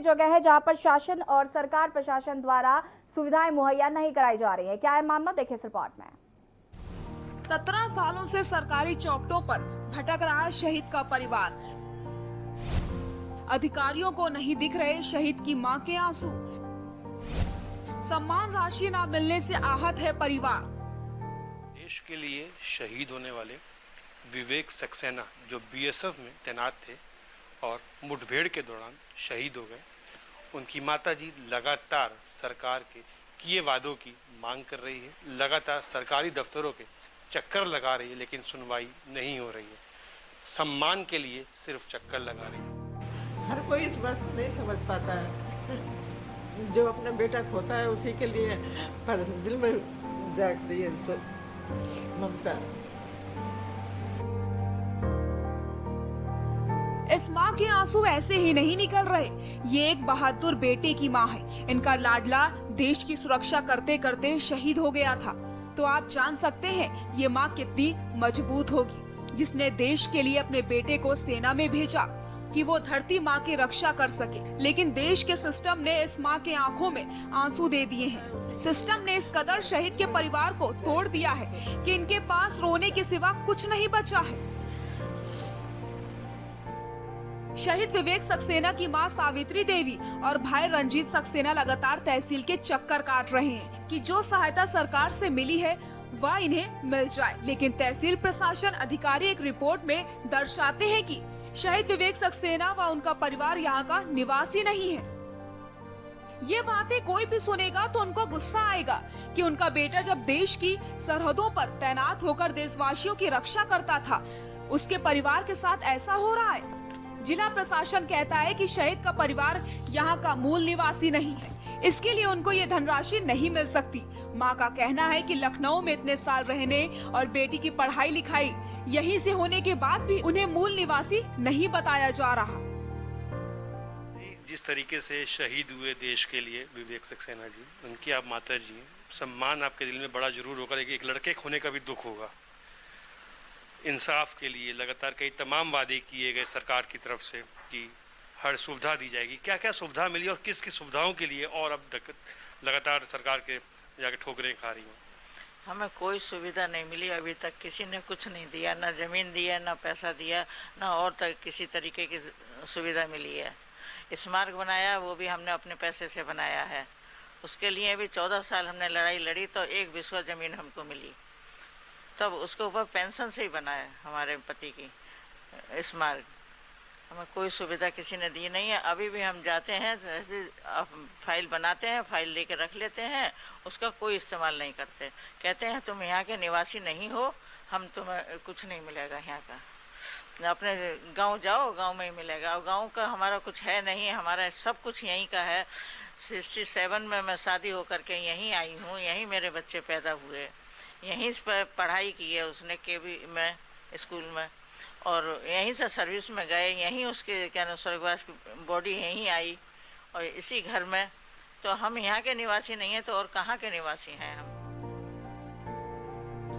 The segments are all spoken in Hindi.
जगह है जहां पर शासन और सरकार प्रशासन द्वारा सुविधाएं मुहैया नहीं कराई जा रही है। क्या है मामला, देखिए इस रिपोर्ट में। 17 सालों से सरकारी चौखटों पर भटक रहा है शहीद का परिवार। अधिकारियों को नहीं दिख रहे शहीद की मां के आंसू। सम्मान राशि न मिलने से आहत है परिवार। देश के लिए शहीद होने वाले विवेक सक्सेना जो बीएसएफ में तैनात थे और मुठभेड़ के दौरान शहीद हो गए, उनकी माताजी लगातार सरकार के किए वादों की मांग कर रही है। लगातार सरकारी दफ्तरों के चक्कर लगा रही है, लेकिन सुनवाई नहीं हो रही है। सम्मान के लिए सिर्फ चक्कर लगा रही है। हर कोई इस बात को नहीं समझ पाता है। जो अपना बेटा खोता है उसी के लिए पर दिल में जागती है ममता। इस माँ के आंसू ऐसे ही नहीं निकल रहे। ये एक बहादुर बेटे की माँ है। इनका लाडला देश की सुरक्षा करते करते शहीद हो गया था। तो आप जान सकते हैं ये माँ कितनी मजबूत होगी, जिसने देश के लिए अपने बेटे को सेना में भेजा कि वो धरती माँ की रक्षा कर सके। लेकिन देश के सिस्टम ने इस माँ के आंखों में आंसू दे दिए हैं। सिस्टम ने इस कदर शहीद के परिवार को तोड़ दिया है कि इनके पास रोने के सिवा कुछ नहीं बचा है। शहीद विवेक सक्सेना की मां सावित्री देवी और भाई रंजीत सक्सेना लगातार तहसील के चक्कर काट रहे हैं कि जो सहायता सरकार से मिली है वह इन्हें मिल जाए। लेकिन तहसील प्रशासन अधिकारी एक रिपोर्ट में दर्शाते हैं कि शहीद विवेक सक्सेना व उनका परिवार यहाँ का निवासी नहीं है। ये बातें कोई भी सुनेगा तो उनको गुस्सा आएगा कि उनका बेटा जब देश की सरहदों पर तैनात होकर देशवासियों की रक्षा करता था, उसके परिवार के साथ ऐसा हो रहा है। जिला प्रशासन कहता है कि शहीद का परिवार यहाँ का मूल निवासी नहीं है, इसके लिए उनको ये धनराशि नहीं मिल सकती। माँ का कहना है कि लखनऊ में इतने साल रहने और बेटी की पढ़ाई लिखाई यहीं से होने के बाद भी उन्हें मूल निवासी नहीं बताया जा रहा। जिस तरीके से शहीद हुए देश के लिए विवेक सक्सेना जी, उनकी आप माता जी, सम्मान आपके दिल में बड़ा जरूर होगा, लेकिन एक लड़के खोने का भी दुख होगा। इंसाफ के लिए लगातार कई तमाम वादे किए गए सरकार की तरफ से कि हर सुविधा दी जाएगी। क्या क्या सुविधा मिली और किस किस सुविधाओं के लिए, और अब तक लगातार सरकार के जाके ठोकरें खा रही हैं? हमें कोई सुविधा नहीं मिली अभी तक। किसी ने कुछ नहीं दिया, ना जमीन दिया, ना पैसा दिया, ना और तक किसी तरीके की सुविधा मिली है। स्मारक बनाया वो भी हमने अपने पैसे से बनाया है। उसके लिए भी 14 साल हमने लड़ाई लड़ी तो एक बिस्वा जमीन हमको मिली, तब उसके ऊपर पेंशन से ही बनाया हमारे पति की स्मारक। हमें कोई सुविधा किसी ने दी नहीं है। अभी भी हम जाते हैं फाइल बनाते हैं, फाइल लेके रख लेते हैं, उसका कोई इस्तेमाल नहीं करते। कहते हैं तुम यहाँ के निवासी नहीं हो, हम तुम्हें कुछ नहीं मिलेगा यहाँ का, अपने गांव जाओ, गांव में ही मिलेगा। और गांव का हमारा कुछ है नहीं, हमारा सब कुछ यहीं का है। 67 में मैं शादी होकर के यहीं आई हूँ, यहीं मेरे बच्चे पैदा हुए, यहीं पर पढ़ाई की है उसने केवी में स्कूल में, और यहीं से सर्विस में गए, यहीं उसके क्या नाम स्वर्गवास की बॉडी यहीं आई, और इसी घर में। तो हम यहाँ के निवासी नहीं हैं तो और कहाँ के निवासी हैं हम?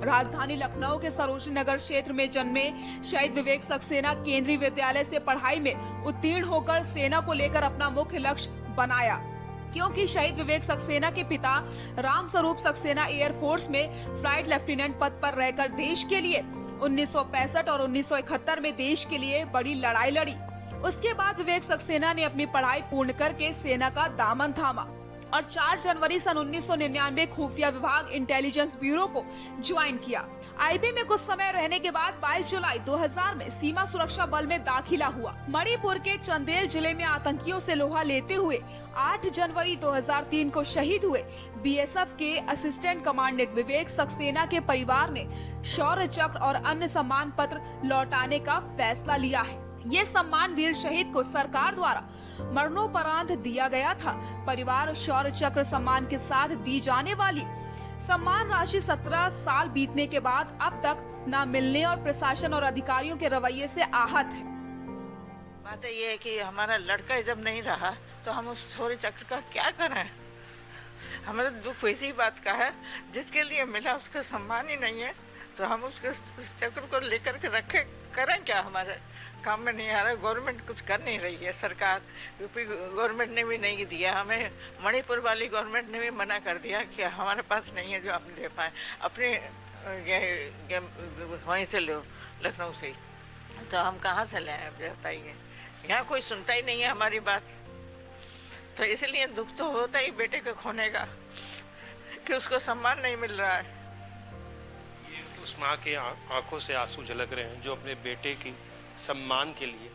राजधानी लखनऊ के सरोजनी नगर क्षेत्र में जन्मे शहीद विवेक सक्सेना केंद्रीय विद्यालय से पढ़ाई में उत्तीर्ण होकर सेना को लेकर अपना मुख्य लक्ष्य बनाया, क्योंकि शहीद विवेक सक्सेना के पिता राम स्वरूप सक्सेना एयरफोर्स में फ्लाइट लेफ्टिनेंट पद पर रहकर देश के लिए 1965 और 1971 में देश के लिए बड़ी लड़ाई लड़ी। उसके बाद विवेक सक्सेना ने अपनी पढ़ाई पूर्ण करके सेना का दामन थामा और 4 जनवरी सन 1999 खुफिया विभाग इंटेलिजेंस ब्यूरो को ज्वाइन किया। आईबी में कुछ समय रहने के बाद 22 जुलाई 2000 में सीमा सुरक्षा बल में दाखिला हुआ। मणिपुर के चंदेल जिले में आतंकियों से लोहा लेते हुए 8 जनवरी 2003 को शहीद हुए बीएसएफ के असिस्टेंट कमांडेंट विवेक सक्सेना के परिवार ने शौर्य चक्र और अन्य सम्मान पत्र लौटाने का फैसला लिया है। ये सम्मान वीर शहीद को सरकार द्वारा मरणोपरांत दिया गया था। परिवार शौर्य चक्र सम्मान के साथ दी जाने वाली सम्मान राशि 17 साल बीतने के बाद अब तक न मिलने और प्रशासन और अधिकारियों के रवैये से आहत है। बात ये है कि हमारा लड़का जब नहीं रहा तो हम उस शौर्य चक्र का क्या करें? हमारा दुख इसी बात का है, जिसके लिए मिला उसका सम्मान ही नहीं है, तो हम उसके उस चक्र को लेकर के रखे करें क्या? हमारे काम में नहीं आ रहा। गवर्नमेंट कुछ कर नहीं रही है। सरकार यूपी गवर्नमेंट ने भी नहीं दिया हमें। मणिपुर वाली गवर्नमेंट ने भी मना कर दिया कि हमारे पास नहीं है जो हम दे पाए। अपने वहीं से लो, लखनऊ से। तो हम कहाँ से लाए दे पाएंगे? यहाँ कोई सुनता ही नहीं है हमारी बात। तो इसलिए दुख तो होता ही बेटे के खोने का कि उसको सम्मान नहीं मिल रहा है। ये तो उस माँ के आंखों से आंसू झलक रहे हैं जो अपने बेटे की सम्मान के लिए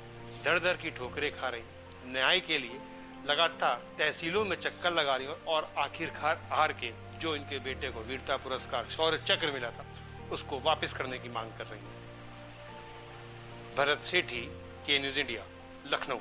दर दर की ठोकरें खा रही, न्याय के लिए लगातार तहसीलों में चक्कर लगा रही और आखिरकार हार के जो इनके बेटे को वीरता पुरस्कार शौर्य चक्र मिला था उसको वापस करने की मांग कर रही है। भरत सेठी, के न्यूज़ इंडिया, लखनऊ।